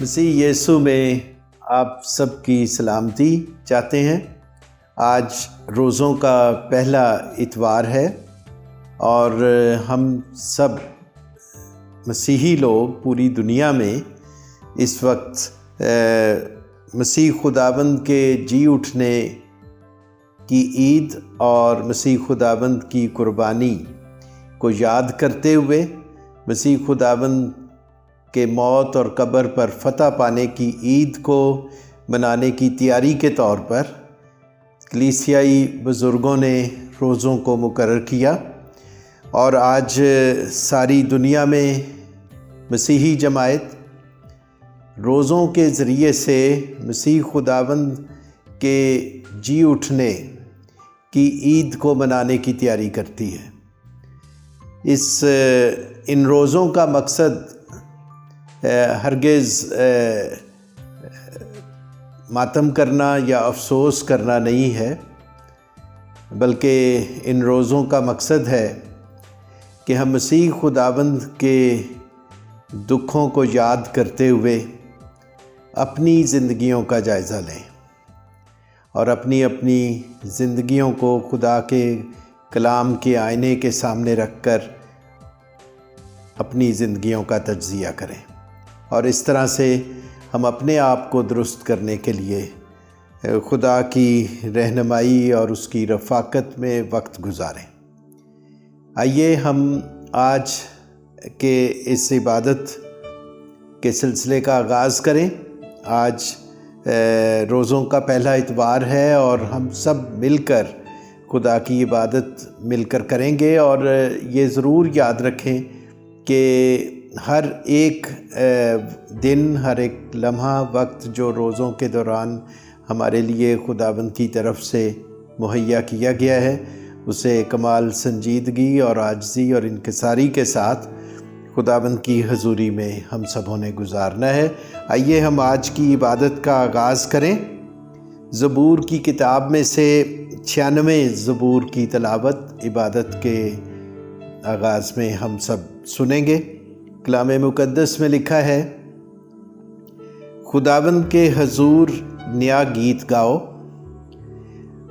مسیح یسوع میں آپ سب کی سلامتی چاہتے ہیں۔ آج روزوں کا پہلا اتوار ہے اور ہم سب مسیحی لوگ پوری دنیا میں اس وقت مسیح خداوند کے جی اٹھنے کی عید اور مسیح خداوند کی قربانی کو یاد کرتے ہوئے مسیح خداوند کہ موت اور قبر پر فتح پانے کی عید کو منانے کی تیاری کے طور پر کلیسیائی بزرگوں نے روزوں کو مقرر کیا اور آج ساری دنیا میں مسیحی جماعت روزوں کے ذریعے سے مسیح خداوند کے جی اٹھنے کی عید کو منانے کی تیاری کرتی ہے۔ ان روزوں کا مقصد ہرگز ماتم کرنا یا افسوس کرنا نہیں ہے، بلکہ ان روزوں کا مقصد ہے کہ ہم مسیح خداوند کے دکھوں کو یاد کرتے ہوئے اپنی زندگیوں کا جائزہ لیں اور اپنی زندگیوں کو خدا کے کلام کے آئینے کے سامنے رکھ کر اپنی زندگیوں کا تجزیہ کریں اور اس طرح سے ہم اپنے آپ کو درست کرنے کے لیے خدا کی رہنمائی اور اس کی رفاقت میں وقت گزاریں۔ آئیے ہم آج کے اس عبادت کے سلسلے کا آغاز کریں۔ آج روزوں کا پہلا اتوار ہے اور ہم سب مل کر خدا کی عبادت مل کر کریں گے، اور یہ ضرور یاد رکھیں کہ ہر ایک دن، ہر ایک لمحہ وقت جو روزوں کے دوران ہمارے لیے خداوند کی طرف سے مہیا کیا گیا ہے، اسے کمال سنجیدگی اور عاجزی اور انکساری کے ساتھ خداوند کی حضوری میں ہم سبوں نے گزارنا ہے۔ آئیے ہم آج کی عبادت کا آغاز کریں۔ زبور کی کتاب میں سے 96 زبور کی تلاوت عبادت کے آغاز میں ہم سب سنیں گے۔ کلام مقدس میں لکھا ہے، خداوند کے حضور نیا گیت گاؤ،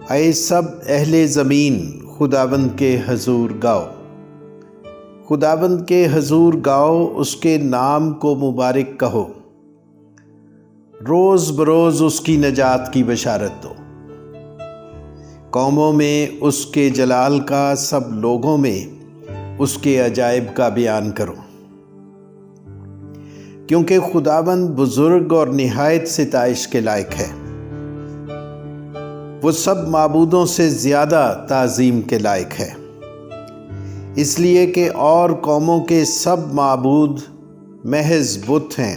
اے سب اہل زمین خداوند کے حضور گاؤ۔ خداوند کے حضور گاؤ، اس کے نام کو مبارک کہو، روز بروز اس کی نجات کی بشارت دو۔ قوموں میں اس کے جلال کا، سب لوگوں میں اس کے عجائب کا بیان کرو، کیونکہ خداوند بزرگ اور نہایت ستائش کے لائق ہے، وہ سب معبودوں سے زیادہ تعظیم کے لائق ہے، اس لیے کہ اور قوموں کے سب معبود محض بت ہیں،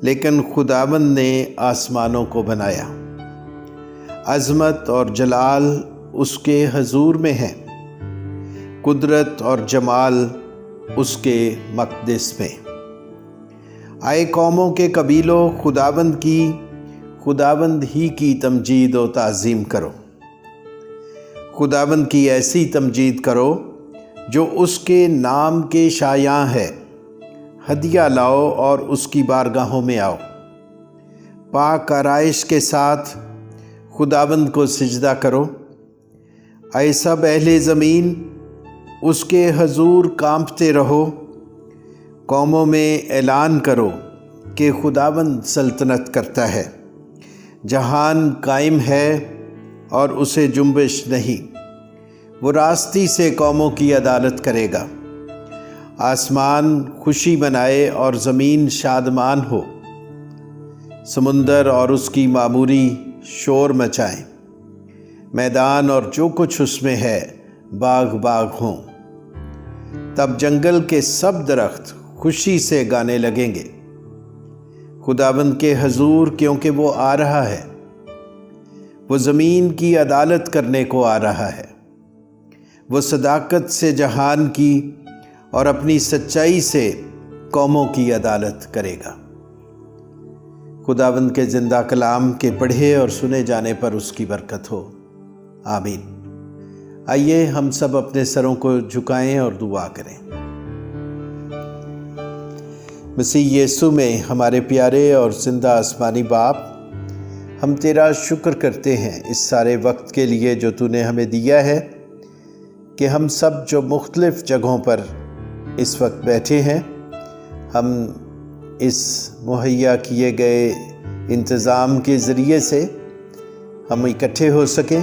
لیکن خداوند نے آسمانوں کو بنایا۔ عظمت اور جلال اس کے حضور میں ہے، قدرت اور جمال اس کے مقدس میں۔ آئے قوموں کے قبیلوں، خداوند ہی کی تمجید و تعظیم کرو۔ خداوند کی ایسی تمجید کرو جو اس کے نام کے شایان ہے۔ ہدیہ لاؤ اور اس کی بارگاہوں میں آؤ، پاک آرائش کے ساتھ خداوند کو سجدہ کرو۔ اے سب اہل زمین اس کے حضور کانپتے رہو، قوموں میں اعلان کرو کہ خداوند سلطنت کرتا ہے، جہان قائم ہے اور اسے جنبش نہیں، وہ راستی سے قوموں کی عدالت کرے گا۔ آسمان خوشی منائے اور زمین شادمان ہو، سمندر اور اس کی معموری شور مچائیں، میدان اور جو کچھ اس میں ہے باغ باغ ہوں۔ تب جنگل کے سب درخت خوشی سے گانے لگیں گے خداوند کے حضور، کیونکہ وہ آ رہا ہے، وہ زمین کی عدالت کرنے کو آ رہا ہے۔ وہ صداقت سے جہان کی اور اپنی سچائی سے قوموں کی عدالت کرے گا۔ خداوند کے زندہ کلام کے پڑھے اور سنے جانے پر اس کی برکت ہو، آمین۔ آئیے ہم سب اپنے سروں کو جھکائیں اور دعا کریں۔ مسیح یسوع میں ہمارے پیارے اور زندہ آسمانی باپ، ہم تیرا شکر کرتے ہیں اس سارے وقت کے لیے جو تو نے ہمیں دیا ہے کہ ہم سب جو مختلف جگہوں پر اس وقت بیٹھے ہیں، ہم اس مہیا کیے گئے انتظام کے ذریعے سے ہم اکٹھے ہو سکیں،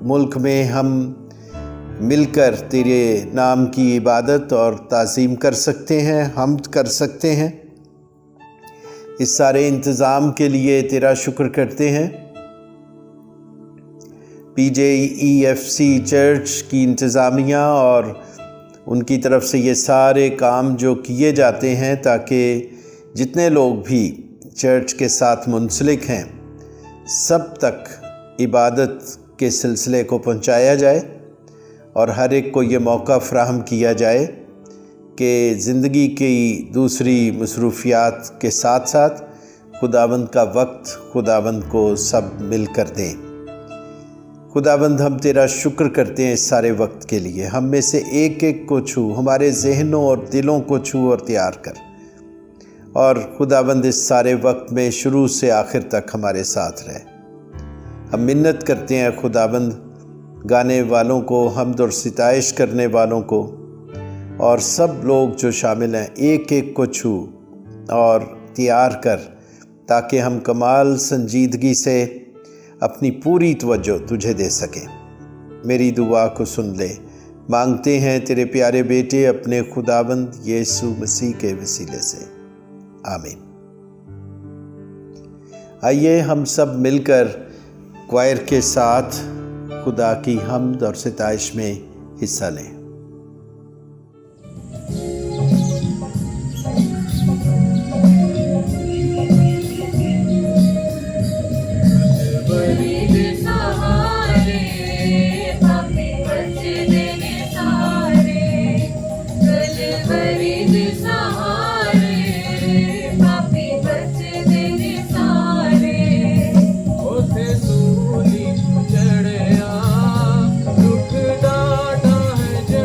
ملک میں ہم مل کر تیرے نام کی عبادت اور تعظیم کر سکتے ہیں، حمد کر سکتے ہیں۔ اس سارے انتظام کے لیے تیرا شکر کرتے ہیں۔ PJEFC چرچ کی انتظامیہ اور ان کی طرف سے یہ سارے کام جو کیے جاتے ہیں تاکہ جتنے لوگ بھی چرچ کے ساتھ منسلک ہیں سب تک عبادت کے سلسلے کو پہنچایا جائے اور ہر ایک کو یہ موقع فراہم کیا جائے کہ زندگی کی دوسری مصروفیات کے ساتھ ساتھ خداوند کا وقت خداوند کو سب مل کر دیں۔ خداوند ہم تیرا شکر کرتے ہیں اس سارے وقت کے لیے۔ ہم میں سے ایک ایک کو چھو، ہمارے ذہنوں اور دلوں کو چھو اور تیار کر، اور خداوند اس سارے وقت میں شروع سے آخر تک ہمارے ساتھ رہے۔ ہم منت کرتے ہیں خداوند گانے والوں کو، حمد اور ستائش کرنے والوں کو، اور سب لوگ جو شامل ہیں ایک ایک کو چھو اور تیار کر تاکہ ہم کمال سنجیدگی سے اپنی پوری توجہ تجھے دے سکیں۔ میری دعا کو سن لے، مانگتے ہیں تیرے پیارے بیٹے اپنے خداوند یسوع مسیح کے وسیلے سے، آمین۔ آئیے ہم سب مل کر کوائر کے ساتھ خدا کی حمد اور ستائش میں حصہ لیں۔ چڑھیا دکھ ڈاٹا ہے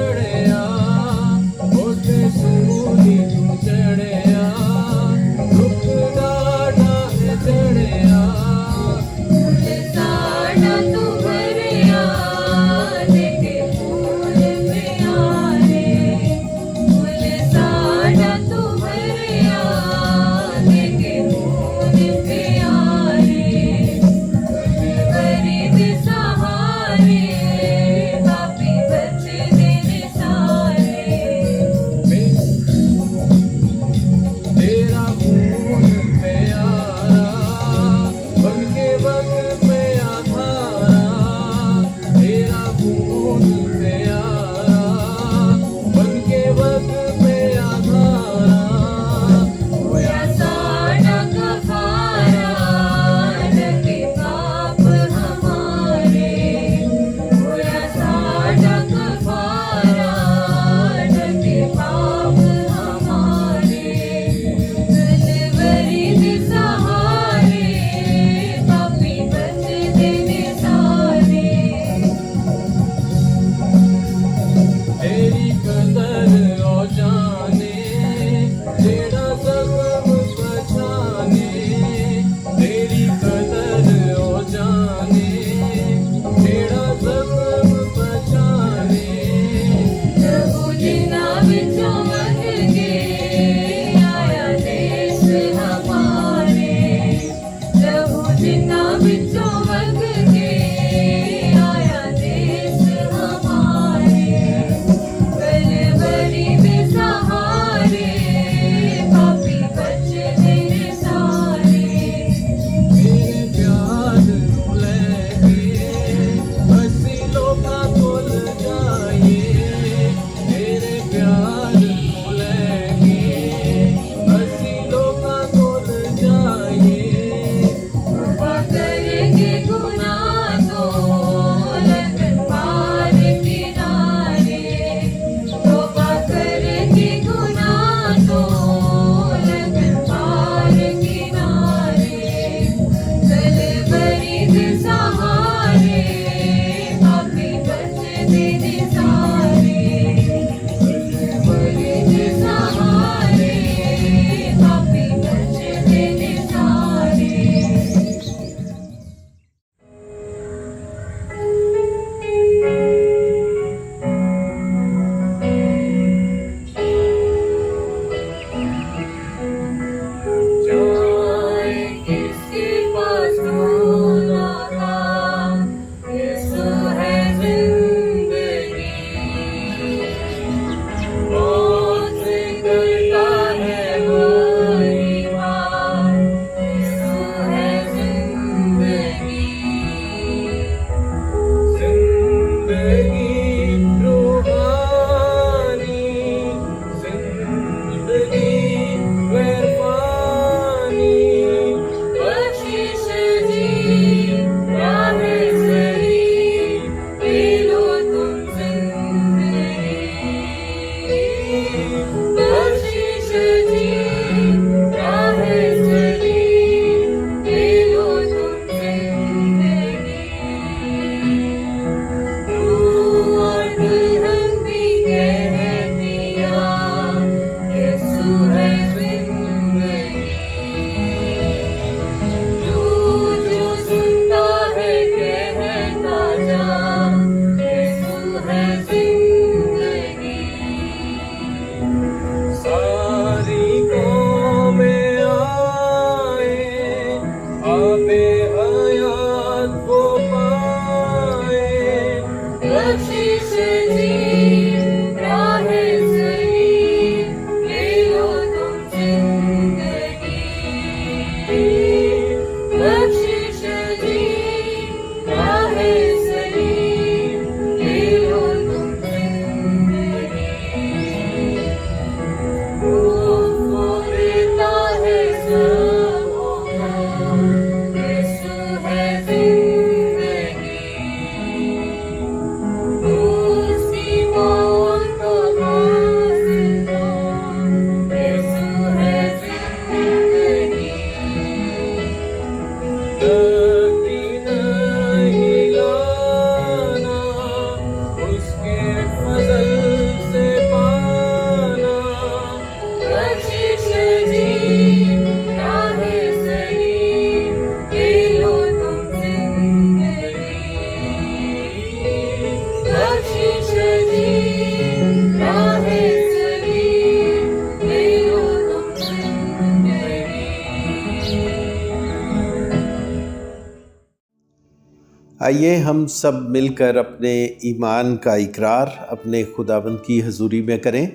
آئیے ہم سب مل کر اپنے ایمان کا اقرار اپنے خداوند کی حضوری میں کریں۔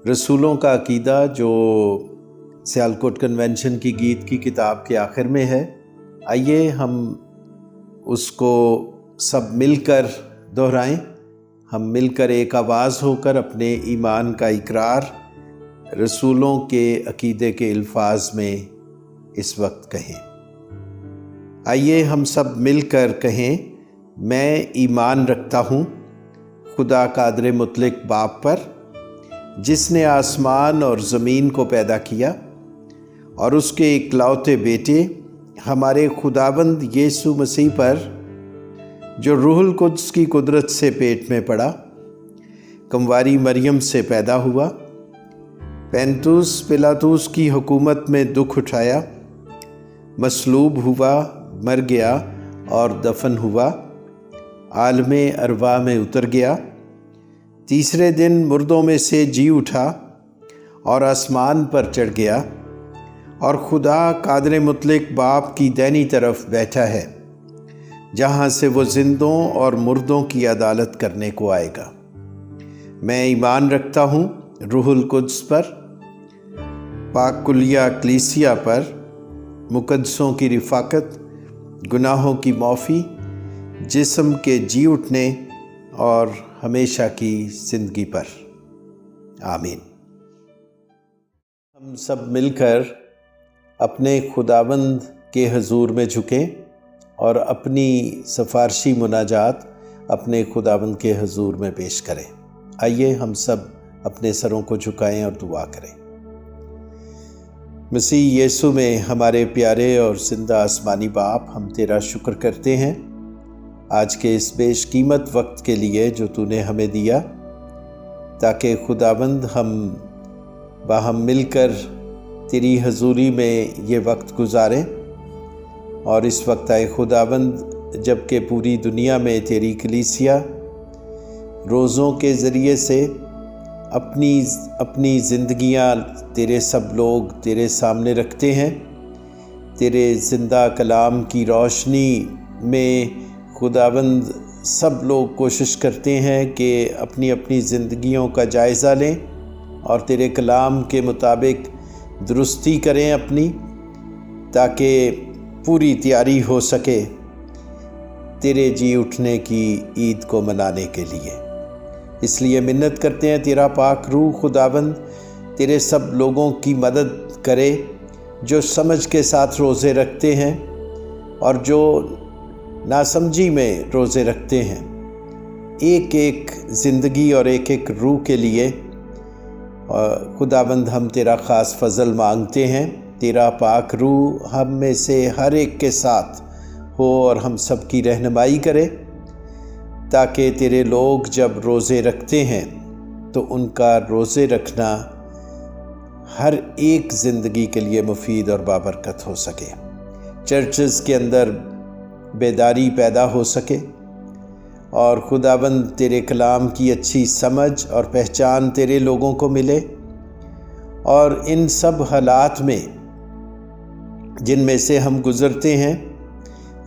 رسولوں کا عقیدہ جو سیالکوٹ کنونشن کی گیت کی کتاب کے آخر میں ہے، آئیے ہم اس کو سب مل کر دہرائیں۔ ہم مل کر ایک آواز ہو کر اپنے ایمان کا اقرار رسولوں کے عقیدے کے الفاظ میں اس وقت کہیں۔ آئیے ہم سب مل کر کہیں، میں ایمان رکھتا ہوں خدا قادر مطلق باپ پر، جس نے آسمان اور زمین کو پیدا کیا، اور اس کے اکلوتے بیٹے ہمارے خداوند یسوع مسیح پر، جو روح القدس کی قدرت سے پیٹ میں پڑا، کنواری مریم سے پیدا ہوا، پینتوس پلاطوس کی حکومت میں دکھ اٹھایا، مصلوب ہوا، مر گیا اور دفن ہوا، عالم ارواح میں اتر گیا، تیسرے دن مردوں میں سے جی اٹھا اور آسمان پر چڑھ گیا، اور خدا قادر مطلق باپ کی دائنی طرف بیٹھا ہے، جہاں سے وہ زندوں اور مردوں کی عدالت کرنے کو آئے گا۔ میں ایمان رکھتا ہوں روح القدس پر، پاک کلیہ کلیسیا پر، مقدسوں کی رفاقت، گناہوں کی معافی، جسم کے جی اٹھنے اور ہمیشہ کی زندگی پر۔ آمین۔ ہم سب مل کر اپنے خداوند کے حضور میں جھکیں اور اپنی سفارشی مناجات اپنے خداوند کے حضور میں پیش کریں۔ آئیے ہم سب اپنے سروں کو جھکائیں اور دعا کریں۔ مسیح یسوع میں ہمارے پیارے اور زندہ آسمانی باپ، ہم تیرا شکر کرتے ہیں آج کے اس بیش قیمت وقت کے لیے جو تو نے ہمیں دیا، تاکہ خداوند ہم باہم مل کر تیری حضوری میں یہ وقت گزاریں۔ اور اس وقت آئے خداوند جب کہ پوری دنیا میں تیری کلیسیا روزوں کے ذریعے سے اپنی زندگیاں تیرے سب لوگ تیرے سامنے رکھتے ہیں، تیرے زندہ کلام کی روشنی میں خداوند سب لوگ کوشش کرتے ہیں کہ اپنی اپنی زندگیوں کا جائزہ لیں اور تیرے کلام کے مطابق درستی کریں اپنی، تاکہ پوری تیاری ہو سکے تیرے جی اٹھنے کی عید کو منانے کے لیے۔ اس لیے منت کرتے ہیں تیرا پاک روح خداوند تیرے سب لوگوں کی مدد کرے جو سمجھ کے ساتھ روزے رکھتے ہیں اور جو ناسمجھی میں روزے رکھتے ہیں، ایک ایک زندگی اور ایک ایک روح کے لیے خداوند ہم تیرا خاص فضل مانگتے ہیں۔ تیرا پاک روح ہم میں سے ہر ایک کے ساتھ ہو اور ہم سب کی رہنمائی کرے، تاکہ تیرے لوگ جب روزے رکھتے ہیں تو ان کا روزے رکھنا ہر ایک زندگی کے لیے مفید اور بابرکت ہو سکے، چرچز کے اندر بیداری پیدا ہو سکے، اور خداوند تیرے کلام کی اچھی سمجھ اور پہچان تیرے لوگوں کو ملے، اور ان سب حالات میں جن میں سے ہم گزرتے ہیں،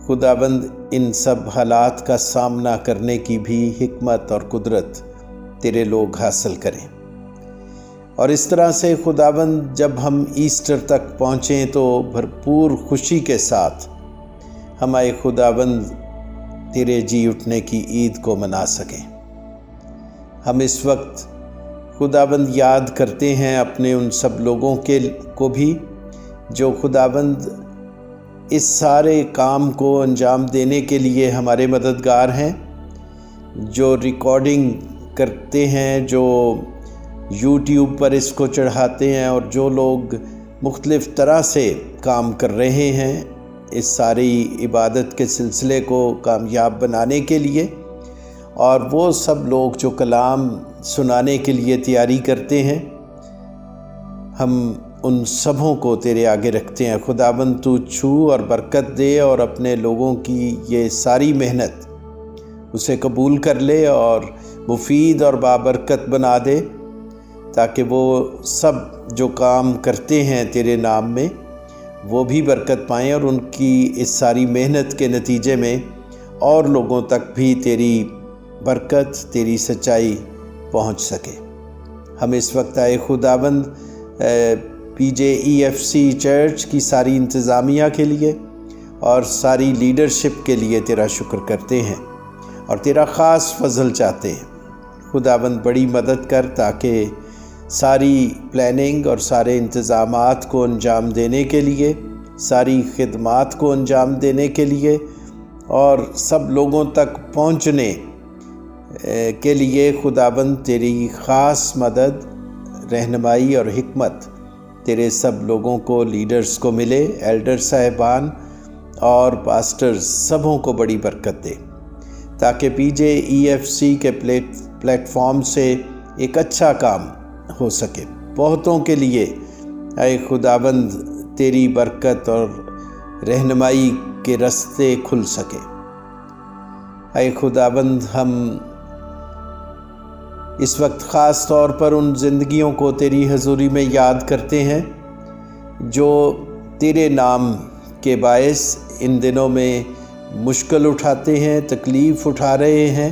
خداوند ان سب حالات کا سامنا کرنے کی بھی حکمت اور قدرت تیرے لوگ حاصل کریں۔ اور اس طرح سے خداوند جب ہم ایسٹر تک پہنچیں تو بھرپور خوشی کے ساتھ ہمارے خداوند تیرے جی اٹھنے کی عید کو منا سکیں۔ ہم اس وقت خداوند یاد کرتے ہیں اپنے ان سب لوگوں کو بھی جو خداوند اس سارے کام کو انجام دینے کے لیے ہمارے مددگار ہیں، جو ریکارڈنگ کرتے ہیں، جو یوٹیوب پر اس کو چڑھاتے ہیں، اور جو لوگ مختلف طرح سے کام کر رہے ہیں اس ساری عبادت کے سلسلے کو کامیاب بنانے کے لیے، اور وہ سب لوگ جو کلام سنانے کے لیے تیاری کرتے ہیں، ہم ان سبوں کو تیرے آگے رکھتے ہیں۔ خداوند تو چھو اور برکت دے اور اپنے لوگوں کی یہ ساری محنت اسے قبول کر لے اور مفید اور بابرکت بنا دے، تاکہ وہ سب جو کام کرتے ہیں تیرے نام میں وہ بھی برکت پائیں، اور ان کی اس ساری محنت کے نتیجے میں اور لوگوں تک بھی تیری برکت، تیری سچائی پہنچ سکے۔ ہم اس وقت آئے خداوند PJEFC چرچ کی ساری انتظامیہ کے لیے اور ساری لیڈرشپ کے لیے تیرا شکر کرتے ہیں اور تیرا خاص فضل چاہتے ہیں۔ خداوند بڑی مدد کر تاکہ ساری پلاننگ اور سارے انتظامات کو انجام دینے کے لیے، ساری خدمات کو انجام دینے کے لیے اور سب لوگوں تک پہنچنے کے لیے خداوند تیری خاص مدد، رہنمائی اور حکمت تیرے سب لوگوں کو، لیڈرز کو ملے، ایلڈر صاحبان اور پاسٹرز سبوں کو بڑی برکت دے، تاکہ PJEFC کے پلیٹ فارم سے ایک اچھا کام ہو سکے، بہتوں کے لیے اے خداوند تیری برکت اور رہنمائی کے راستے کھل سکے۔ اے خداوند ہم اس وقت خاص طور پر ان زندگیوں کو تیری حضوری میں یاد کرتے ہیں جو تیرے نام کے باعث ان دنوں میں مشکل اٹھاتے ہیں، تکلیف اٹھا رہے ہیں۔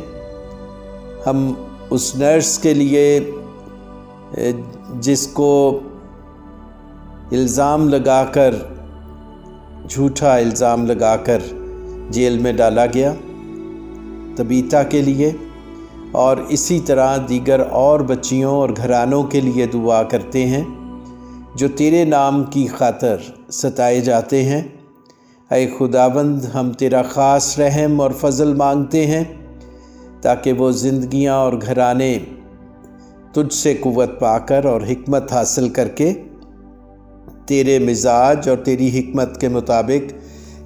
ہم اس نرس کے لیے جس کو الزام لگا کر، جھوٹا الزام لگا کر جیل میں ڈالا گیا، تبیتا کے لیے، اور اسی طرح دیگر اور بچیوں اور گھرانوں کے لیے دعا کرتے ہیں جو تیرے نام کی خاطر ستائے جاتے ہیں۔ اے خداوند ہم تیرا خاص رحم اور فضل مانگتے ہیں تاکہ وہ زندگیاں اور گھرانے تجھ سے قوت پا کر اور حکمت حاصل کر کے تیرے مزاج اور تیری حکمت کے مطابق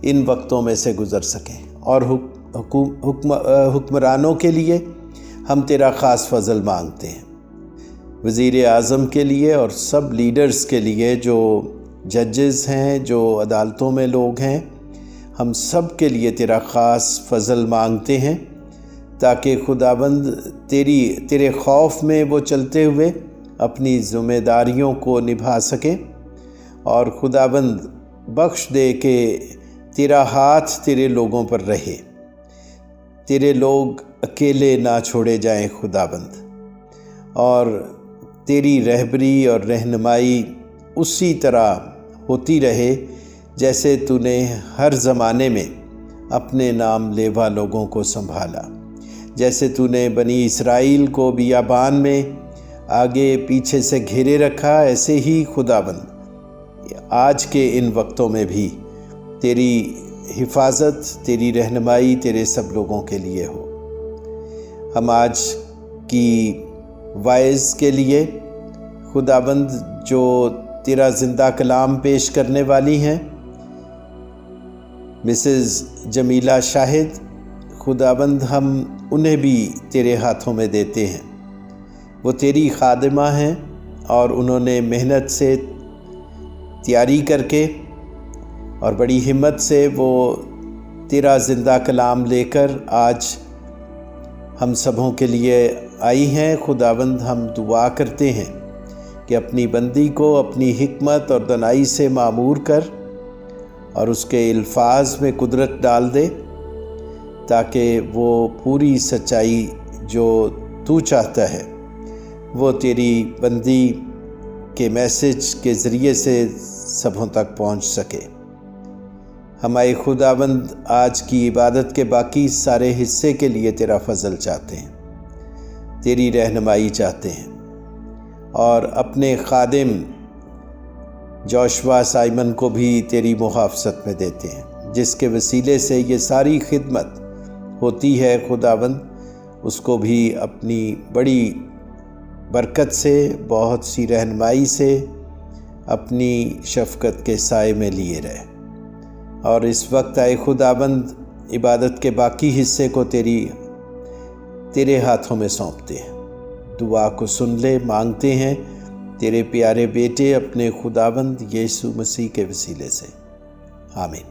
ان وقتوں میں سے گزر سکیں، اور حکمرانوں کے لیے ہم تیرا خاص فضل مانگتے ہیں، وزیر اعظم کے لیے اور سب لیڈرز کے لیے، جو ججز ہیں، جو عدالتوں میں لوگ ہیں، ہم سب کے لیے تیرا خاص فضل مانگتے ہیں تاکہ خداوند تیرے خوف میں وہ چلتے ہوئے اپنی ذمہ داریوں کو نبھا سکیں، اور خداوند بخش دے کہ تیرا ہاتھ تیرے لوگوں پر رہے، تیرے لوگ اکیلے نہ چھوڑے جائیں خداوند، اور تیری رہبری اور رہنمائی اسی طرح ہوتی رہے جیسے تو نے ہر زمانے میں اپنے نام لیوا لوگوں کو سنبھالا، جیسے تو نے بنی اسرائیل کو بیابان میں آگے پیچھے سے گھیرے رکھا، ایسے ہی خداوند آج کے ان وقتوں میں بھی تیری حفاظت، تیری رہنمائی تیرے سب لوگوں کے لیے ہو۔ ہم آج کی وائز کے لیے خداوند جو تیرا زندہ کلام پیش کرنے والی ہیں، مسز جمیلہ شاہد، خداوند ہم انہیں بھی تیرے ہاتھوں میں دیتے ہیں۔ وہ تیری خادمہ ہیں اور انہوں نے محنت سے تیاری کر کے اور بڑی ہمت سے وہ تیرا زندہ کلام لے کر آج ہم سبوں کے لیے آئی ہیں۔ خداوند ہم دعا کرتے ہیں کہ اپنی بندی کو اپنی حکمت اور دانائی سے معمور کر اور اس کے الفاظ میں قدرت ڈال دے، تاکہ وہ پوری سچائی جو تو چاہتا ہے وہ تیری بندی کے میسج کے ذریعے سے سبوں تک پہنچ سکے۔ ہمارے خداوند آج کی عبادت کے باقی سارے حصے کے لیے تیرا فضل چاہتے ہیں، تیری رہنمائی چاہتے ہیں، اور اپنے خادم جوشوا سائمن کو بھی تیری محافظت میں دیتے ہیں، جس کے وسیلے سے یہ ساری خدمت ہوتی ہے۔ خداوند اس کو بھی اپنی بڑی برکت سے، بہت سی رہنمائی سے اپنی شفقت کے سائے میں لیے رہے، اور اس وقت اے خداوند عبادت کے باقی حصے کو تیرے ہاتھوں میں سونپتے ہیں۔ دعا کو سن لے، مانگتے ہیں تیرے پیارے بیٹے اپنے خداوند یسوع مسیح کے وسیلے سے، آمین۔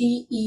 TE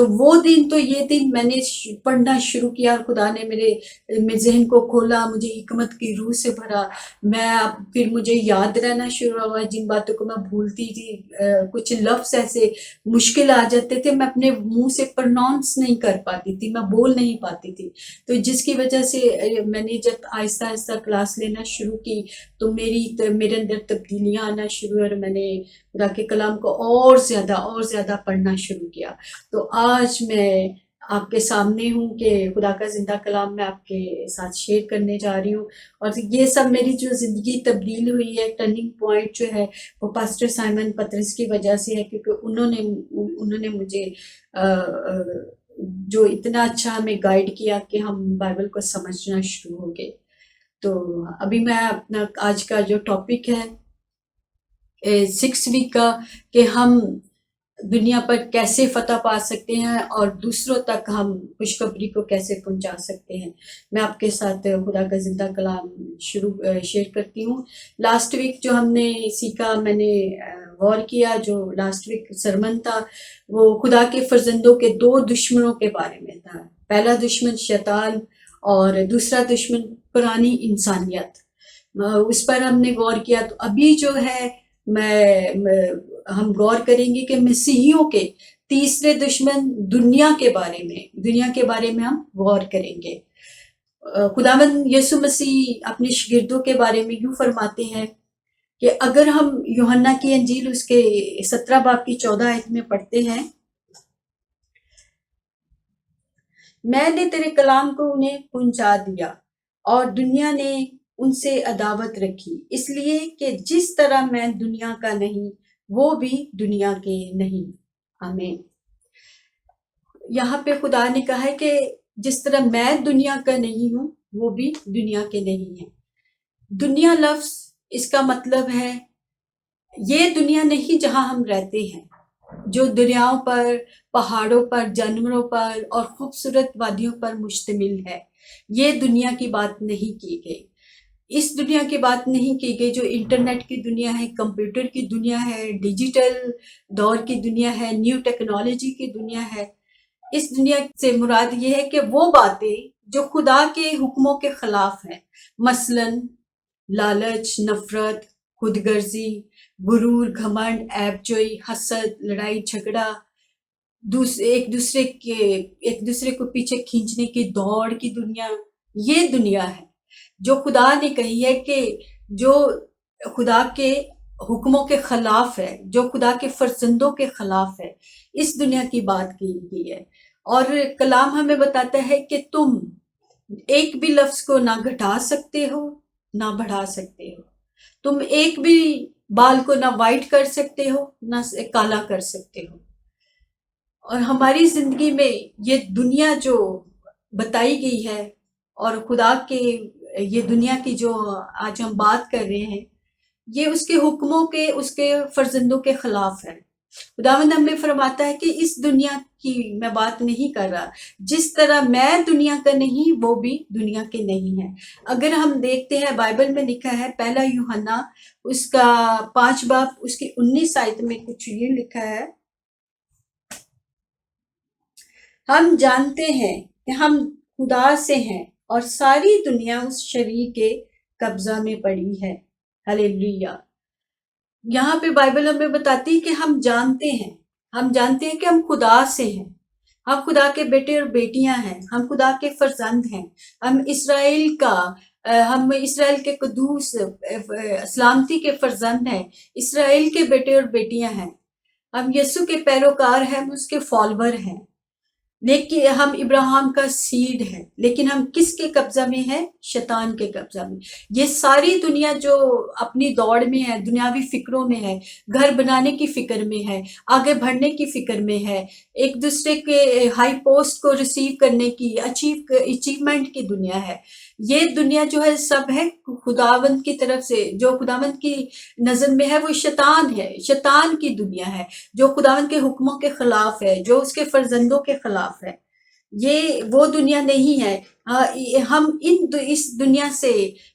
تو وہ دن تو یہ دن میں نے پڑھنا شروع کیا اور خدا نے میرے ذہن کو کھولا، مجھے حکمت کی روح سے بھرا. پھر مجھے یاد رہنا شروع ہوا جن باتوں کو میں بھولتی تھی. کچھ لفظ ایسے مشکل آ جاتے تھے، میں اپنے منہ سے پروناؤنس نہیں کر پاتی تھی، میں بول نہیں پاتی تھی. تو جس کی وجہ سے میں نے جب آہستہ آہستہ کلاس لینا شروع کی تو میرے اندر تبدیلیاں آنا شروع، اور میں نے خدا کے کلام کو اور زیادہ پڑھنا شروع کیا. تو آج میں آپ کے سامنے ہوں کہ خدا کا زندہ کلام میں آپ کے ساتھ شیئر کرنے جا رہی ہوں. اور یہ سب میری جو زندگی تبدیل ہوئی ہے، ٹرننگ پوائنٹ جو ہے وہ پاسٹر سائمن پطرس کی وجہ سے ہے، کیونکہ انہوں نے مجھے جو اتنا اچھا ہمیں گائیڈ کیا کہ ہم بائبل کو سمجھنا شروع ہو گئے. تو ابھی میں اپنا آج کا جو ٹاپک ہے 6 ویک کا، کہ ہم دنیا پر کیسے فتح پا سکتے ہیں اور دوسروں تک ہم خوشخبری کو کیسے پہنچا سکتے ہیں. میں آپ کے ساتھ خدا کا زندہ کلام شیئر کرتی ہوں. لاسٹ ویک جو ہم نے سیکھا، میں نے غور کیا، جو لاسٹ ویک سرمن تھا وہ خدا کے فرزندوں کے 2 دشمنوں کے بارے میں تھا. پہلا دشمن شیطان اور دوسرا دشمن پرانی انسانیت. اس پر ہم نے غور کیا. تو ابھی جو ہے ہم غور کریں گے کہ مسیحیوں کے تیسرے دشمن دنیا کے بارے میں ہم غور کریں گے. خداوند یسوع مسیح اپنے شاگردوں کے بارے میں یوں فرماتے ہیں کہ اگر ہم یوحنا کی انجیل اس کے 17 باب کی 14 آیت میں پڑھتے ہیں، میں نے تیرے کلام کو انہیں پہنچا دیا اور دنیا نے ان سے عداوت رکھی، اس لیے کہ جس طرح میں دنیا کا نہیں وہ بھی دنیا کے نہیں. آمین. یہاں پہ خدا نے کہا ہے کہ جس طرح میں دنیا کا نہیں ہوں وہ بھی دنیا کے نہیں ہیں. دنیا لفظ اس کا مطلب ہے یہ دنیا نہیں جہاں ہم رہتے ہیں، جو دریاؤں پر، پہاڑوں پر، جانوروں پر اور خوبصورت وادیوں پر مشتمل ہے. یہ دنیا کی بات نہیں کی گئی. اس دنیا کی بات نہیں کی گئی جو انٹرنیٹ کی دنیا ہے، کمپیوٹر کی دنیا ہے، ڈیجیٹل دور کی دنیا ہے، نیو ٹیکنالوجی کی دنیا ہے. اس دنیا سے مراد یہ ہے کہ وہ باتیں جو خدا کے حکموں کے خلاف ہیں، مثلاً لالچ، نفرت، خود غرضی، غرور، گھمنڈ، عیب جوئی، حسد، لڑائی جھگڑا، ایک دوسرے کو پیچھے کھینچنے کی دوڑ کی دنیا. یہ دنیا ہے جو خدا نے کہی ہے کہ جو خدا کے حکموں کے خلاف ہے، جو خدا کے فرزندوں کے خلاف ہے. اس دنیا کی بات کی گئی ہے. اور کلام ہمیں بتاتا ہے کہ تم ایک بھی لفظ کو نہ گھٹا سکتے ہو نہ بڑھا سکتے ہو. تم ایک بھی بال کو نہ وائٹ کر سکتے ہو نہ کالا کر سکتے ہو. اور ہماری زندگی میں یہ دنیا جو بتائی گئی ہے اور خدا کے یہ دنیا کی جو آج ہم بات کر رہے ہیں، یہ اس کے حکموں کے، اس کے فرزندوں کے خلاف ہے. خداوند ہمیں فرماتا ہے کہ اس دنیا کی میں بات نہیں کر رہا، جس طرح میں دنیا کا نہیں وہ بھی دنیا کے نہیں ہے. اگر ہم دیکھتے ہیں بائبل میں لکھا ہے، پہلا یوحنا اس کا 5 باب اس کی 19 آیت میں کچھ یہ لکھا ہے، ہم جانتے ہیں کہ ہم خدا سے ہیں اور ساری دنیا اس شریر کے قبضہ میں پڑی ہے. ہلیلویا. یہاں پہ بائبل ہمیں بتاتی ہے کہ ہم جانتے ہیں کہ ہم خدا سے ہیں، ہم خدا کے بیٹے اور بیٹیاں ہیں، ہم خدا کے فرزند ہیں، ہم اسرائیل کے قدوس سلامتی کے فرزند ہیں، اسرائیل کے بیٹے اور بیٹیاں ہیں، ہم یسوع کے پیروکار ہیں، ہم اس کے فالوور ہیں. لیکن ہم ابراہیم کا سیڈ ہے، لیکن ہم کس کے قبضہ میں ہیں؟ شیطان کے قبضہ میں. یہ ساری دنیا جو اپنی دوڑ میں ہے، دنیاوی فکروں میں ہے، گھر بنانے کی فکر میں ہے، آگے بڑھنے کی فکر میں ہے، ایک دوسرے کے ہائی پوسٹ کو ریسیو کرنے کی، اچیومنٹ کی دنیا ہے. یہ دنیا جو ہے سب ہے خداوند کی طرف سے، جو خداوند کی نظر میں ہے وہ شیطان ہے، شیطان کی دنیا ہے جو خداوند کے حکموں کے خلاف ہے، جو اس کے فرزندوں کے خلاف ہے. یہ وہ دنیا نہیں ہے. ہم اس دنیا سے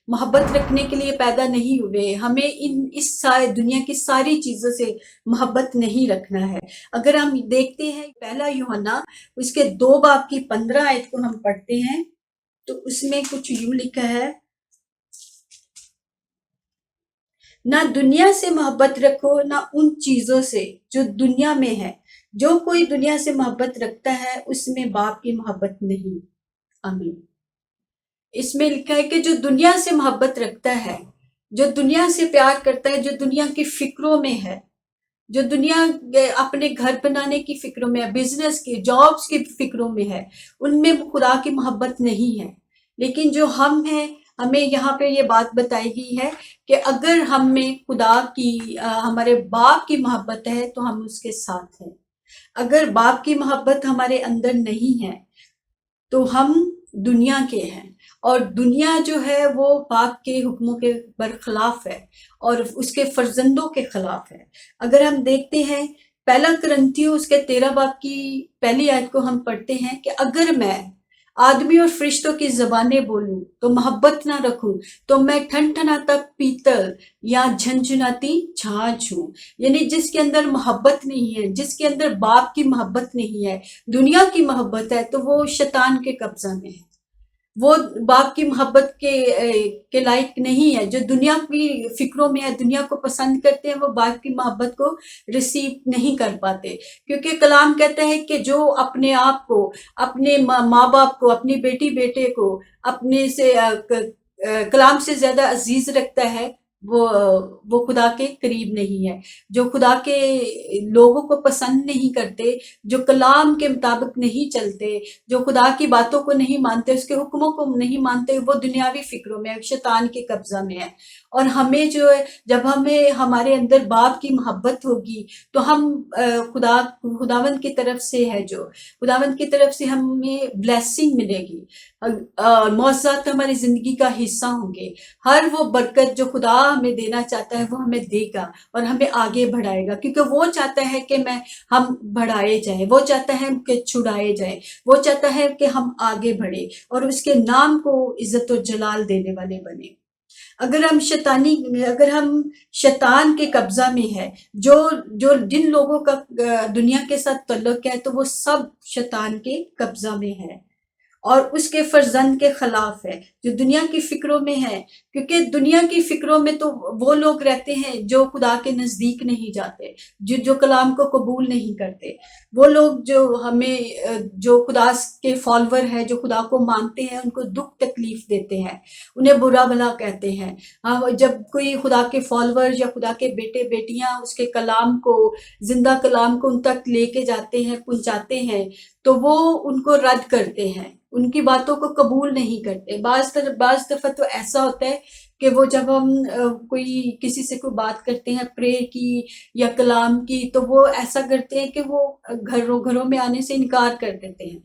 محبت رکھنے کے لیے پیدا نہیں ہوئے. ہمیں اس دنیا کی ساری چیزوں سے محبت نہیں رکھنا ہے. اگر ہم دیکھتے ہیں پہلا یوحنا اس کے 2 باب کی 15 آیت کو ہم پڑھتے ہیں تو اس میں کچھ یوں لکھا ہے، نہ دنیا سے محبت رکھو نہ ان چیزوں سے جو دنیا میں ہے. جو کوئی دنیا سے محبت رکھتا ہے اس میں باپ کی محبت نہیں. آمین. اس میں لکھا ہے کہ جو دنیا سے محبت رکھتا ہے، جو دنیا سے پیار کرتا ہے، جو دنیا کی فکروں میں ہے، جو دنیا اپنے گھر بنانے کی فکروں میں ہے، بزنس کی، جابس کی فکروں میں ہے، ان میں خدا کی محبت نہیں ہے. لیکن جو ہم ہیں، ہمیں یہاں پہ یہ بات بتائی گئی ہے کہ اگر ہم میں خدا کی ہمارے باپ کی محبت ہے تو ہم اس کے ساتھ ہیں. اگر باپ کی محبت ہمارے اندر نہیں ہے تو ہم دنیا کے ہیں، اور دنیا جو ہے وہ باپ کے حکموں کے برخلاف ہے اور اس کے فرزندوں کے خلاف ہے. اگر ہم دیکھتے ہیں پہلا کرنتھیوں اس کے 13 باب کی پہلی آیت کو ہم پڑھتے ہیں کہ اگر میں آدمی اور فرشتوں کی زبانیں بولوں تو محبت نہ رکھوں تو میں ٹھنٹھناتا پیتل یا جھنجھناتی چھاچ ہوں. یعنی جس کے اندر محبت نہیں ہے، جس کے اندر باپ کی محبت نہیں ہے، دنیا کی محبت ہے، تو وہ شیطان کے قبضہ میں ہے. وہ باپ کی محبت کے لائق نہیں ہے. جو دنیا کی فکروں میں ہے، دنیا کو پسند کرتے ہیں، وہ باپ کی محبت کو ریسیو نہیں کر پاتے. کیونکہ کلام کہتا ہے کہ جو اپنے آپ کو، اپنے ماں باپ کو، اپنی بیٹی بیٹے کو اپنے سے کلام سے زیادہ عزیز رکھتا ہے، وہ خدا کے قریب نہیں ہے. جو خدا کے لوگوں کو پسند نہیں کرتے، جو کلام کے مطابق نہیں چلتے، جو خدا کی باتوں کو نہیں مانتے، اس کے حکموں کو نہیں مانتے، وہ دنیاوی فکروں میں شیطان کے قبضہ میں ہے. اور ہمیں جو ہے، جب ہمیں ہمارے اندر باپ کی محبت ہوگی تو ہم خداوند کی طرف سے ہے، جو خداوند کی طرف سے ہمیں بلیسنگ ملے گی، معجزات ہماری زندگی کا حصہ ہوں گے. ہر وہ برکت جو خدا ہمیں دینا چاہتا ہے وہ ہمیں دے گا اور ہمیں آگے بڑھائے گا. کیونکہ وہ چاہتا ہے کہ ہم بڑھائے جائیں، وہ چاہتا ہے کہ چھڑائے جائیں، وہ چاہتا ہے کہ ہم آگے بڑھیں اور اس کے نام کو عزت و جلال دینے والے بنے. اگر ہم شیطان کے قبضہ میں ہے، جن لوگوں کا دنیا کے ساتھ تعلق ہے، تو وہ سب شیطان کے قبضہ میں ہے اور اس کے فرزند کے خلاف ہے، جو دنیا کی فکروں میں ہے. کیونکہ دنیا کی فکروں میں تو وہ لوگ رہتے ہیں جو خدا کے نزدیک نہیں جاتے، جو کلام کو قبول نہیں کرتے. وہ لوگ جو خدا کے فالوور ہیں، جو خدا کو مانتے ہیں، ان کو دکھ تکلیف دیتے ہیں، انہیں برا بھلا کہتے ہیں. جب کوئی خدا کے فالوور یا خدا کے بیٹے بیٹیاں اس کے کلام کو، زندہ کلام کو ان تک لے کے جاتے ہیں، پہنچاتے ہیں، تو وہ ان کو رد کرتے ہیں، ان کی باتوں کو قبول نہیں کرتے. بعض دفعہ تو ایسا ہوتا ہے کہ وہ جب ہم کسی سے کوئی بات کرتے ہیں پریئر کی یا کلام کی، تو وہ ایسا کرتے ہیں کہ وہ گھروں میں آنے سے انکار کر دیتے ہیں،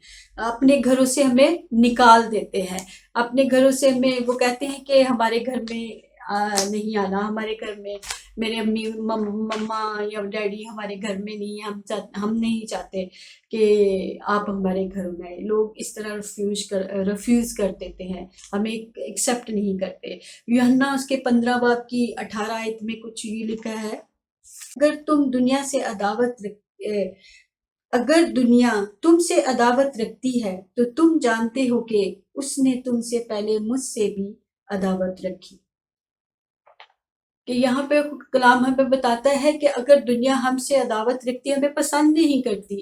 اپنے گھروں سے ہمیں نکال دیتے ہیں. اپنے گھروں سے وہ کہتے ہیں کہ ہمارے گھر میں نہیں آنا، ہمارے گھر میں میرے امی مما یا ڈیڈی ہمارے گھر میں نہیں ہے، ہم نہیں چاہتے کہ آپ ہمارے گھروں میں آئے. لوگ اس طرح ریفیوز کر دیتے ہیں، ہمیں ایکسیپٹ نہیں کرتے. یوحنا اس کے 15 باب کی 18 آیت میں کچھ یہ لکھا ہے، اگر دنیا تم سے عداوت رکھتی ہے تو تم جانتے ہو کہ اس نے تم سے پہلے مجھ سے بھی عداوت رکھی. کہ یہاں پہ کلام ہمیں بتاتا ہے کہ اگر دنیا ہم سے عداوت رکھتی ہے، ہمیں پسند نہیں کرتی،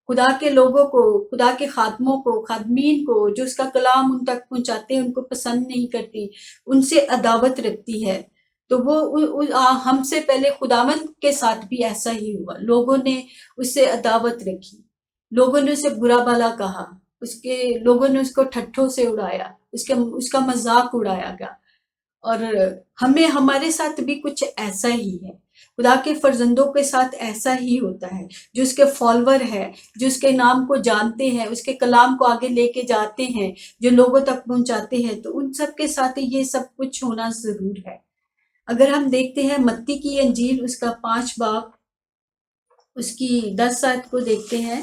خدا کے لوگوں کو، خدا کے خادموں کو، خادمین کو، جو اس کا کلام ان تک پہنچاتے ہیں، ان کو پسند نہیں کرتی، ان سے عداوت رکھتی ہے، تو وہ ہم سے پہلے خداوند کے ساتھ بھی ایسا ہی ہوا. لوگوں نے اس سے عداوت رکھی، لوگوں نے اسے برا بھلا کہا، لوگوں نے اس کو ٹھٹھوں سے اڑایا، اس کا مذاق اڑایا گیا. اور ہمارے ساتھ بھی کچھ ایسا ہی ہے، خدا کے فرزندوں کے ساتھ ایسا ہی ہوتا ہے. جو اس کے فالوور ہے، جو اس کے نام کو جانتے ہیں، اس کے کلام کو آگے لے کے جاتے ہیں، جو لوگوں تک پہنچاتے ہیں، تو ان سب کے ساتھ یہ سب کچھ ہونا ضرور ہے. اگر ہم دیکھتے ہیں متی کی انجیل اس کا 5 باب اس کی 10 آیت کو دیکھتے ہیں.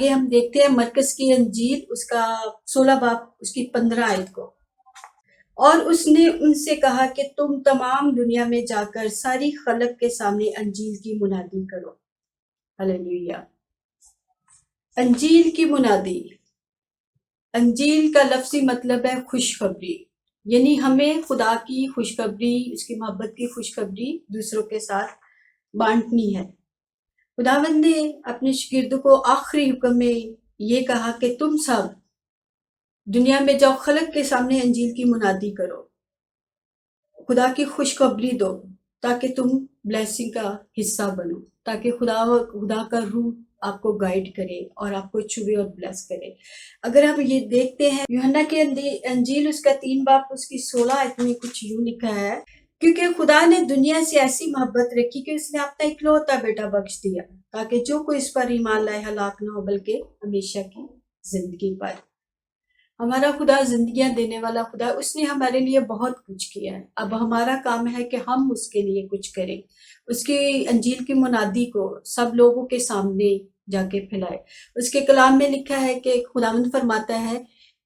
یہ ہم دیکھتے ہیں مرکز کی انجیل اس کا 16 باب اس کی 15 آیت کو. اور اس نے ان سے کہا کہ تم تمام دنیا میں جا کر ساری خلق کے سامنے انجیل کی منادی کرو. ہلیلویا. انجیل کی منادی. انجیل کا لفظی مطلب ہے خوشخبری، یعنی ہمیں خدا کی خوشخبری، اس کی محبت کی خوشخبری دوسروں کے ساتھ بانٹنی ہے. خداوند نے اپنے شاگردوں کو آخری حکم میں یہ کہا کہ تم سب دنیا میں جاؤ، خلق کے سامنے انجیل کی منادی کرو، خدا کی خوشخبری دو، تاکہ تم بلیسنگ کا حصہ بنو، تاکہ خدا کا روح آپ کو گائیڈ کرے اور آپ کو چھوے اور بلیس کرے. اگر ہم یہ دیکھتے ہیں یوحنا کے انجیل اس کا 3 باب اس کی 16 آیت میں کچھ یوں لکھا ہے، کیونکہ خدا نے دنیا سے ایسی محبت رکھی کہ اس نے اپنا اکلوتا بیٹا بخش دیا، تاکہ جو کوئی اس پر ایمان لائے ہلاک نہ ہو بلکہ ہمیشہ کی زندگی پائے. ہمارا خدا زندگیاں دینے والا خدا، اس نے ہمارے لیے بہت کچھ کیا ہے. اب ہمارا کام ہے کہ ہم اس کے لیے کچھ کریں، اس کی انجیل کی منادی کو سب لوگوں کے سامنے جا کے پھیلائے. اس کے کلام میں لکھا ہے کہ خداوند فرماتا ہے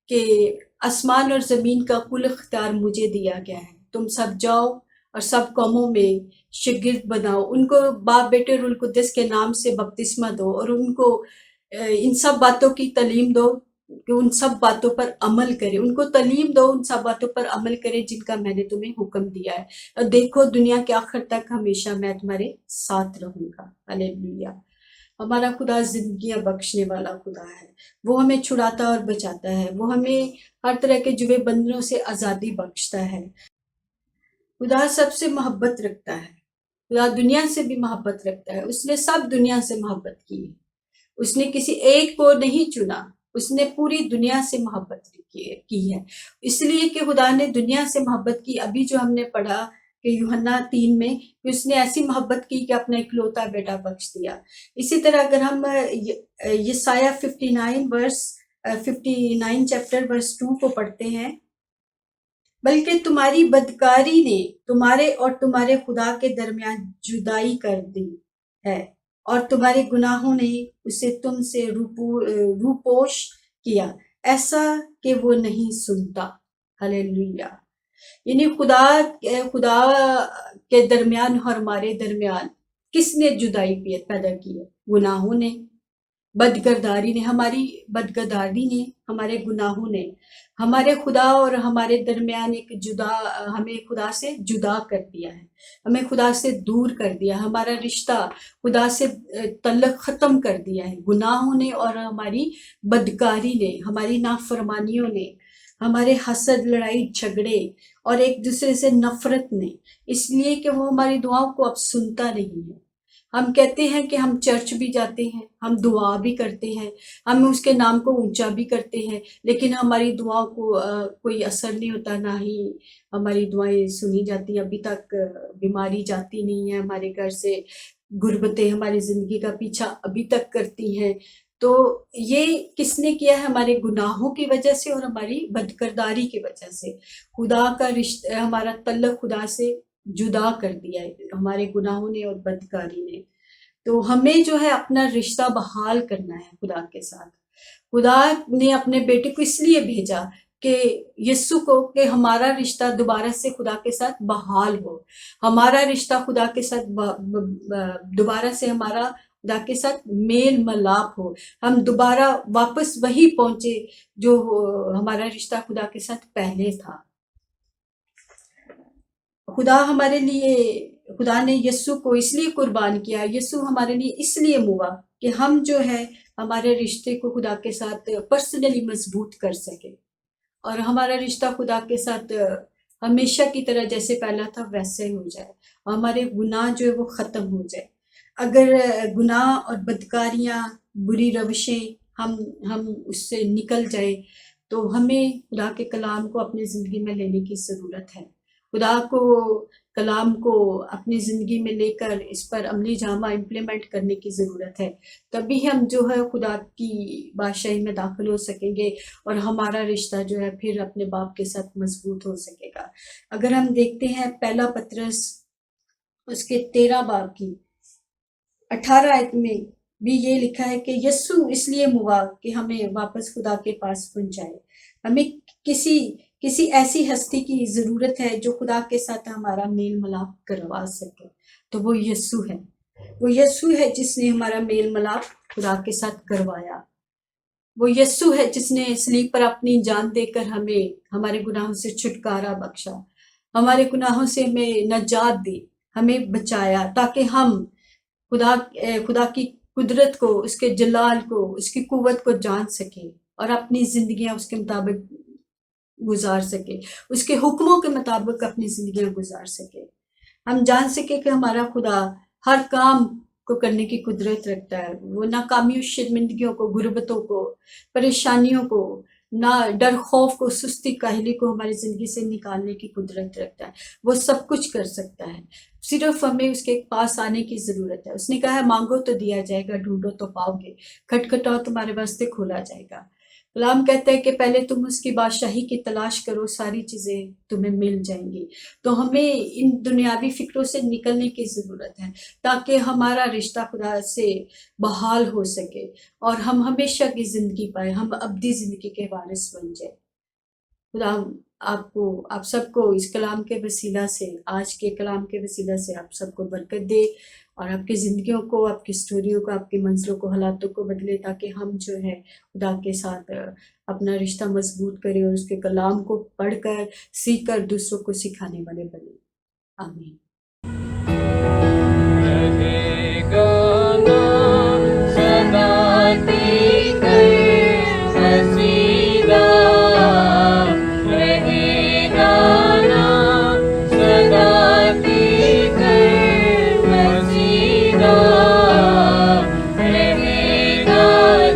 کہ آسمان اور زمین کا کل اختیار مجھے دیا گیا ہے، تم سب جاؤ اور سب قوموں میں شاگرد بناؤ، ان کو باپ بیٹے اور روح القدس کے نام سے بپتسمہ دو، اور ان کو ان سب باتوں کی تعلیم دو کہ ان سب باتوں پر عمل کرے. ان کو تعلیم دو، ان سب باتوں پر عمل کرے جن کا میں نے تمہیں حکم دیا ہے، اور دیکھو دنیا کے آخر تک ہمیشہ میں تمہارے ساتھ رہوں گا. ہلیلویا. ہمارا خدا زندگیاں بخشنے والا خدا ہے، وہ ہمیں چھڑاتا اور بچاتا ہے، وہ ہمیں ہر طرح کے جوے بندھنوں سے آزادی بخشتا ہے. خدا سب سے محبت رکھتا ہے، خدا دنیا سے بھی محبت رکھتا ہے. اس نے سب دنیا سے محبت کی ہے، اس نے کسی ایک کو نہیں چنا، اس نے پوری دنیا سے محبت کی ہے. اس لیے کہ خدا نے دنیا سے محبت کی. ابھی جو ہم نے پڑھا کہ یوحنا 3 میں کہ اس نے ایسی محبت کی کہ اپنا اکلوتا بیٹا بخش دیا. اسی طرح اگر ہم یسایہ 59 چیپٹر ورس 2 کو پڑھتے ہیں، بلکہ تمہاری بدکاری نے تمہارے اور تمہارے خدا کے درمیان جدائی کر دی ہے، اور تمہارے گناہوں نے اسے تم سے روپوش کیا، ایسا کہ وہ نہیں سنتا. ہلیلویا. یعنی خدا کے درمیان اور ہمارے درمیان کس نے جدائی پیدا کی ہے؟ گناہوں نے، بدکرداری نے، ہماری بدکرداری نے، ہمارے گناہوں نے ہمارے خدا اور ہمارے درمیان ہمیں خدا سے جدا کر دیا ہے، ہمیں خدا سے دور کر دیا، ہمارا رشتہ خدا سے تعلق ختم کر دیا ہے. گناہوں نے اور ہماری بدکاری نے، ہماری نافرمانیوں نے، ہمارے حسد، لڑائی جھگڑے اور ایک دوسرے سے نفرت نے، اس لیے کہ وہ ہماری دعاؤں کو اب سنتا نہیں ہے. ہم کہتے ہیں کہ ہم چرچ بھی جاتے ہیں، ہم دعا بھی کرتے ہیں، ہم اس کے نام کو اونچا بھی کرتے ہیں، لیکن ہماری دعاؤں کو کوئی اثر نہیں ہوتا، نہ ہی ہماری دعائیں سنی جاتی. ابھی تک بیماری جاتی نہیں ہے ہمارے گھر سے، غربتیں ہماری زندگی کا پیچھا ابھی تک کرتی ہیں. تو یہ کس نے کیا ہے؟ ہمارے گناہوں کی وجہ سے اور ہماری بدکرداری کی وجہ سے. خدا کا رشتہ، ہمارا تعلق خدا سے جدا کر دیا ہے ہمارے گناہوں نے اور بدکاری نے. تو ہمیں جو ہے اپنا رشتہ بحال کرنا ہے خدا کے ساتھ. خدا نے اپنے بیٹے کو اس لیے بھیجا کہ یسوع کو، کہ ہمارا رشتہ دوبارہ سے خدا کے ساتھ بحال ہو، ہمارا رشتہ خدا کے ساتھ دوبارہ سے ہمارا خدا کے ساتھ میل ملاپ ہو، ہم دوبارہ واپس وہی پہنچے جو ہمارا رشتہ خدا کے ساتھ پہلے تھا. خدا نے یسوع کو اس لیے قربان کیا، یسوع ہمارے لیے اس لیے ہوا کہ ہم جو ہے ہمارے رشتے کو خدا کے ساتھ پرسنلی مضبوط کر سکے، اور ہمارا رشتہ خدا کے ساتھ ہمیشہ کی طرح جیسے پہلا تھا ویسے ہو جائے، اور ہمارے گناہ جو ہے وہ ختم ہو جائے. اگر گناہ اور بدکاریاں، بری روشیں ہم اس سے نکل جائے تو ہمیں خدا کے کلام کو اپنی زندگی میں لینے کی ضرورت ہے. خدا کو کلام کو اپنی زندگی میں لے کر اس پر عملی جامہ امپلیمنٹ کرنے کی ضرورت ہے، تبھی ہم جو ہے خدا کی بادشاہی میں داخل ہو سکیں گے، اور ہمارا رشتہ جو ہے پھر اپنے باپ کے ساتھ مضبوط ہو سکے گا. اگر ہم دیکھتے ہیں پہلا پطرس اس کے 13 باب کی 18 آیت میں بھی یہ لکھا ہے کہ یسوع اس لیے ہوا کہ ہمیں واپس خدا کے پاس پہنچائے. ہمیں کسی ایسی ہستی کی ضرورت ہے جو خدا کے ساتھ ہمارا میل ملاپ کروا سکے، تو وہ یسوع ہے. وہ یسوع ہے جس نے ہمارا میل ملاپ خدا کے ساتھ کروایا. وہ یسوع ہے جس نے صلیب پر اپنی جان دے کر ہمیں ہمارے گناہوں سے چھٹکارا بخشا، ہمارے گناہوں سے ہمیں نجات دی، ہمیں بچایا، تاکہ ہم خدا کی قدرت کو، اس کے جلال کو، اس کی قوت کو جان سکیں اور اپنی زندگیاں اس کے مطابق گزار سکے، اس کے حکموں کے مطابق اپنی زندگیاں گزار سکے. ہم جان سکے کہ ہمارا خدا ہر کام کو کرنے کی قدرت رکھتا ہے. وہ ناکامیوں، شرمندگیوں کو، غربتوں کو، پریشانیوں کو، نہ ڈر، خوف کو، سستی، کاہلی کو ہماری زندگی سے نکالنے کی قدرت رکھتا ہے. وہ سب کچھ کر سکتا ہے، صرف ہمیں اس کے پاس آنے کی ضرورت ہے. اس نے کہا ہے مانگو تو دیا جائے گا، ڈھونڈو تو پاؤ گے، کھٹکھٹاؤ تمہارے واسطے کھولا جائے گا. کلام کہتا ہے کہ پہلے تم اس کی بادشاہی کی تلاش کرو، ساری چیزیں تمہیں مل جائیں گی. تو ہمیں ان دنیاوی فکروں سے نکلنے کی ضرورت ہے تاکہ ہمارا رشتہ خدا سے بحال ہو سکے اور ہم ہمیشہ کی زندگی پائیں، ہم ابدی زندگی کے وارث بن جائیں. خدا آپ سب کو اس کلام کے وسیلہ سے، آج کے کلام کے وسیلہ سے آپ سب کو برکت دے اور آپ کی زندگیوں کو، آپ کی سٹوریوں کو، آپ کی منزلوں کو، حالاتوں کو بدلے، تاکہ ہم جو ہے خدا کے ساتھ اپنا رشتہ مضبوط کریں اور اس کے کلام کو پڑھ کر، سیکھ کر دوسروں کو سکھانے والے بنے. آمین. رہے گا نام صدا کی کر وسیلہ، رہے گا نام صدا کی کر وسیلہ، رہے گا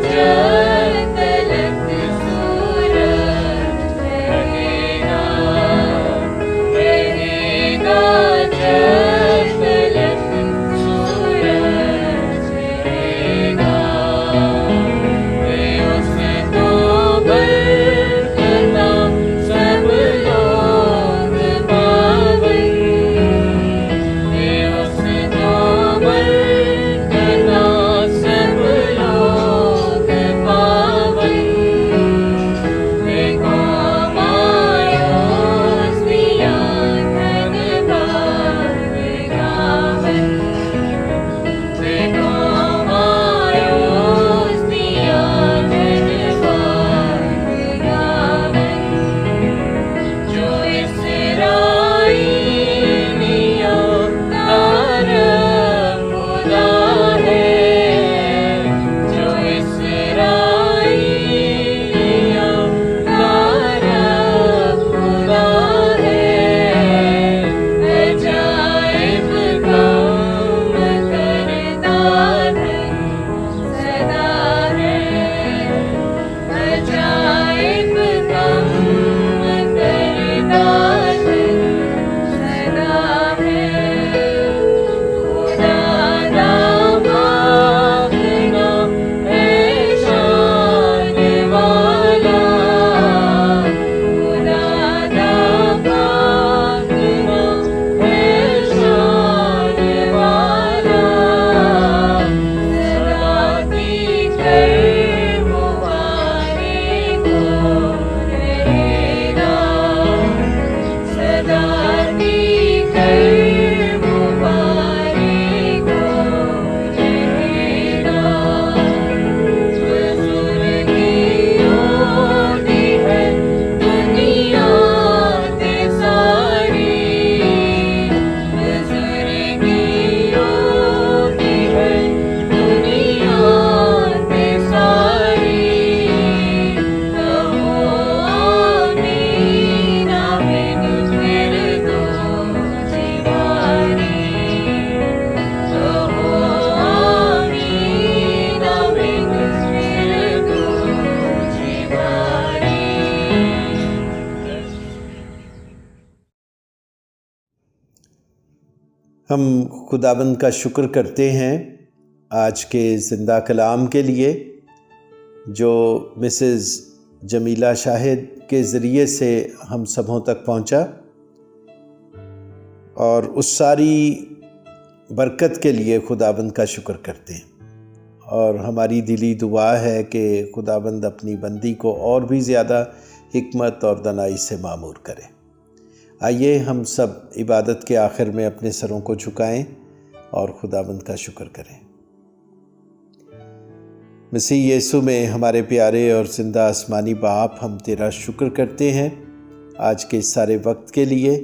جب تلک سورج رہے گا، رہے گا جب تلک سورج رہے گا. اس کو برکتا سب لوگ پابند، اس کو برکتا سب لوگ پابند. دیکھو مایوس دیا گھر بار گاون، دیکھو مایوس دیا گھر بار گاون. جو اسرائیلیوں کا رب خدا ہے، جو اسرائیلیوں کا رب خدا ہے، عجائب کام کرتا ہے، سدا ہے، عجائب کام کرتا ہے، سدا ہے. خدا دا بھاگنا ہے شان والا، خدا دا بھاگنا ہے شان والا، سدا کی کر مبارک ہو رہے گا، سدا کی کر مبارک ہو رہے گا. بزرگی ہوتی ہے دنیا کی ساری، بزرگی ہوتی ہے دنیا کی ساری. کہو آمین آمین فردوسی باری، کہو آمین آمین فردوسی باری. ہم خداوند کا شکر کرتے ہیں آج کے زندہ کلام کے لیے جو مسز جمیلہ شاہد کے ذریعے سے ہم سبھوں تک پہنچا، اور اس ساری برکت کے لیے خداوند کا شکر کرتے ہیں. اور ہماری دلی دعا ہے کہ خداوند اپنی بندی کو اور بھی زیادہ حکمت اور دانائی سے معمور کرے۔ آئیے ہم سب عبادت کے آخر میں اپنے سروں کو جھکائیں اور خداوند کا شکر کریں۔ مسیح یسوع میں ہمارے پیارے اور زندہ آسمانی باپ، ہم تیرا شکر کرتے ہیں آج کے سارے وقت کے لیے،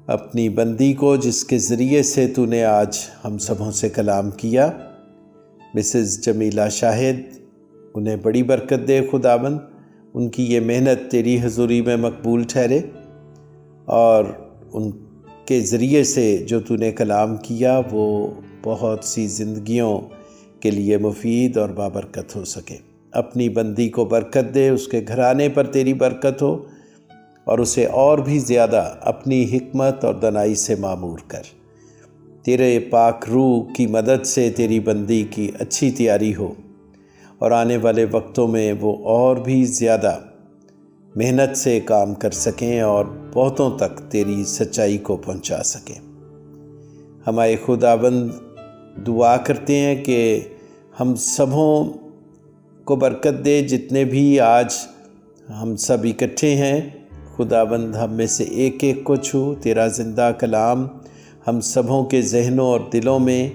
اپنی بندی کو جس کے ذریعے سے تو نے آج ہم سبوں سے کلام کیا، مسز جمیلہ شاہد، انہیں بڑی برکت دے خداوند، ان کی یہ محنت تیری حضوری میں مقبول ٹھہرے، اور ان کے ذریعے سے جو تو نے کلام کیا وہ بہت سی زندگیوں کے لیے مفید اور بابرکت ہو سکے۔ اپنی بندی کو برکت دے، اس کے گھرانے پر تیری برکت ہو، اور اسے اور بھی زیادہ اپنی حکمت اور دانائی سے معمور کر۔ تیرے پاک روح کی مدد سے تیری بندی کی اچھی تیاری ہو، اور آنے والے وقتوں میں وہ اور بھی زیادہ محنت سے کام کر سکیں اور بہتوں تک تیری سچائی کو پہنچا سکیں۔ ہمارے خداوند دعا کرتے ہیں کہ ہم سبوں کو برکت دے، جتنے بھی آج ہم سب اکٹھے ہیں، خداوند ہم میں سے ایک ایک کو چھو، تیرا زندہ کلام ہم سبوں کے ذہنوں اور دلوں میں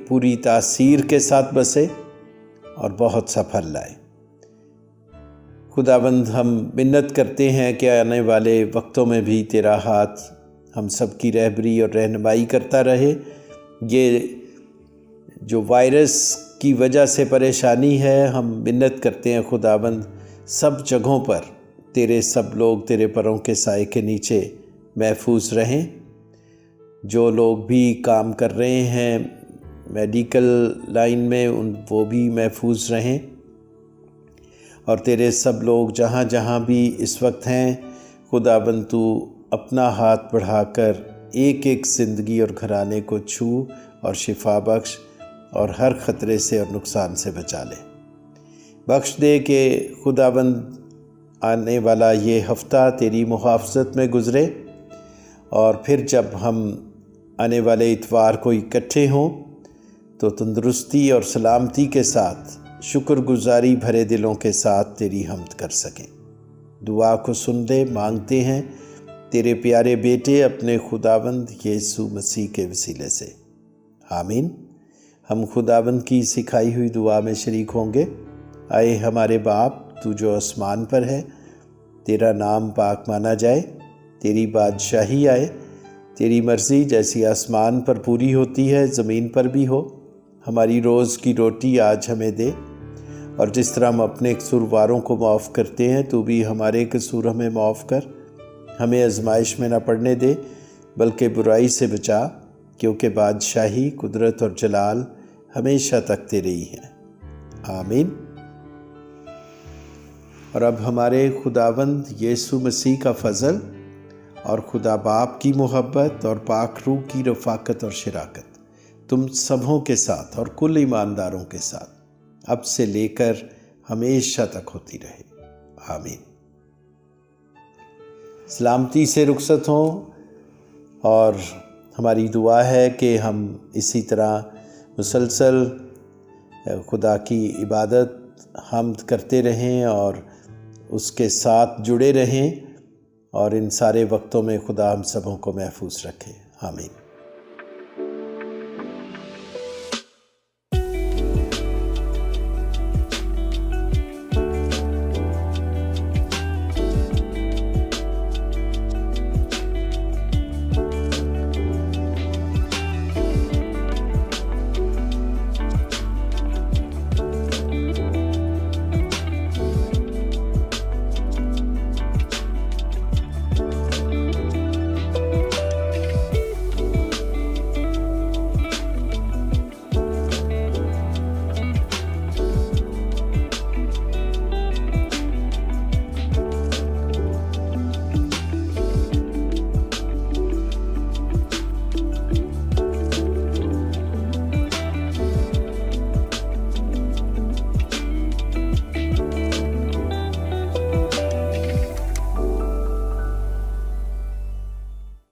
پوری تاثیر کے ساتھ بسے اور بہت سا پھل لائے۔ خداوند ہم منت کرتے ہیں کہ آنے والے وقتوں میں بھی تیرا ہاتھ ہم سب کی رہبری اور رہنمائی کرتا رہے۔ یہ جو وائرس کی وجہ سے پریشانی ہے، ہم منت کرتے ہیں خداوند سب جگہوں پر تیرے سب لوگ تیرے پروں کے سائے کے نیچے محفوظ رہیں۔ جو لوگ بھی کام کر رہے ہیں میڈیکل لائن میں، وہ بھی محفوظ رہیں، اور تیرے سب لوگ جہاں جہاں بھی اس وقت ہیں، خداوند تو اپنا ہاتھ بڑھا کر ایک ایک زندگی اور گھرانے کو چھو اور شفا بخش، اور ہر خطرے سے اور نقصان سے بچا لے۔ بخش دے کہ خداوند آنے والا یہ ہفتہ تیری محافظت میں گزرے، اور پھر جب ہم آنے والے اتوار کو اکٹھے ہوں تو تندرستی اور سلامتی کے ساتھ شکر گزاری بھرے دلوں کے ساتھ تیری حمد کر سکیں۔ دعا کو سن لے، مانگتے ہیں تیرے پیارے بیٹے اپنے خداوند یسوع مسیح کے وسیلے سے، آمین۔ ہم خداوند کی سکھائی ہوئی دعا میں شریک ہوں گے۔ آئے ہمارے باپ، تو جو آسمان پر ہے، تیرا نام پاک مانا جائے، تیری بادشاہی آئے، تیری مرضی جیسی آسمان پر پوری ہوتی ہے زمین پر بھی ہو۔ ہماری روز کی روٹی آج ہمیں دے، اور جس طرح ہم اپنے قصورواروں کو معاف کرتے ہیں، تو بھی ہمارے قصور ہمیں معاف کر۔ ہمیں آزمائش میں نہ پڑنے دے، بلکہ برائی سے بچا، کیونکہ بادشاہی، قدرت اور جلال ہمیشہ تک تیرے ہی ہیں، آمین۔ اور اب ہمارے خداوند یسوع مسیح کا فضل اور خدا باپ کی محبت اور پاک روح کی رفاقت اور شراکت تم سبوں کے ساتھ اور کل ایمانداروں کے ساتھ اب سے لے کر ہمیشہ تک ہوتی رہے، آمین۔ سلامتی سے رخصت ہوں، اور ہماری دعا ہے کہ ہم اسی طرح مسلسل خدا کی عبادت حمد کرتے رہیں اور اس کے ساتھ جڑے رہیں، اور ان سارے وقتوں میں خدا ہم سبوں کو محفوظ رکھے، آمین۔